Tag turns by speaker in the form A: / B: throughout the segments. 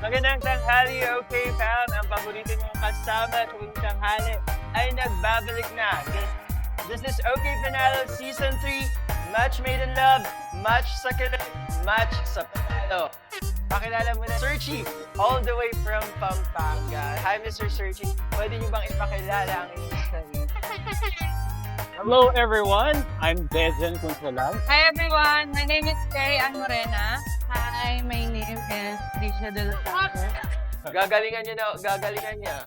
A: Magandang tanghali, okay fam. Ang paborito mong kasama tuwing tanghali ay nagbabalik na. This is OK Panalo Season 3. Much made in love, much sa kilig, much sa panalo. Pakilala mo na, Searchy, all the way from Pampanga. Hi, Mr. Searchy. Pwede niyo bang ipakilala ang inyong sarili?
B: Hello everyone, I'm Dejan Consolan.
C: Hi everyone, my name is Terry Ann Morena. Hi, my name is Risha De Los Santos.
A: Gagalingan niya na, gagalingan niya.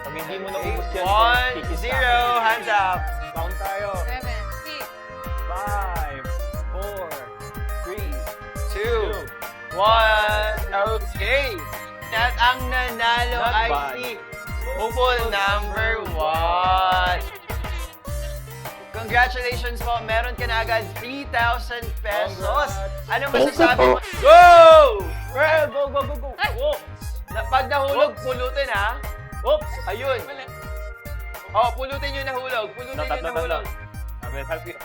B: Pag hindi mo naubos yan,
A: 1, 0, hands up.
B: Count tayo.
C: 7,
A: 5, 4, 3, 2,
C: 6,
A: 1. Okay. At ang nanalo
B: Not
A: ay
B: bad.
A: si Hopeful number 1. Congratulations po. Meron ka na agad 3,000 pesos. Ano masasabi mo? Go! Well, go, go, go, go. Oops. Pag nahulog, pulutin ha. Oops. Ayun. Oh, pulutin yung nahulog. Pulutin yung nahulog.
B: Help you.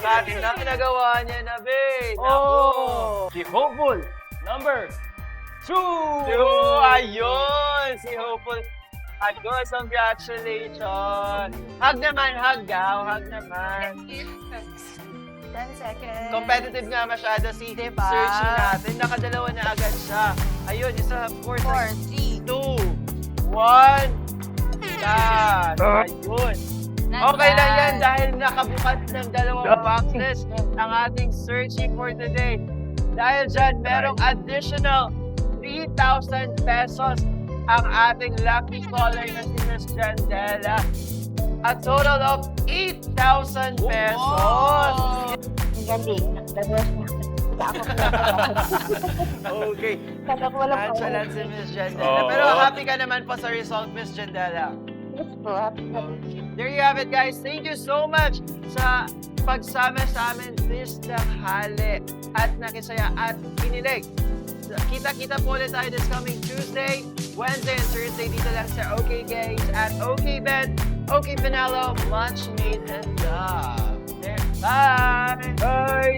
A: Natin na pinagawa niya na, babe.
B: Oh! Si Hopeful, number 2!
A: Ayun! Si Hopeful. Ayun, congratulations. Hug naman, hug daw. Hug naman.
C: 10 seconds.
A: Competitive nga masyado si
C: Diba?
A: Searchy natin. Nakadalawa na agad siya. Ayun, isa, 4,
C: 4, 3.
A: 2, 1. Yan. Ayun. Okay lang yan dahil nakabukas ng dalawang boxes ang ating Searchy for today. Dahil dyan, merong additional 3,000 pesos ang ating lucky caller na si Miss Jandela. A total of 8,000 pesos.
C: Galing.
A: Okay.
C: Kapag wala pa.
A: Nonchalant si Miss Jandela.
B: Oo.
A: Pero happy ka naman po sa result, Miss Jandela. There you have it, guys. Thank you so much sa pagsama sa amin this tanghali at nakisaya at kinilig. Kita-kita po ulit tayo this coming Tuesday, Wednesday, and Thursday dito lang sa OK Games at OK Bet, OK Panalo, much made and love. Bye! Bye!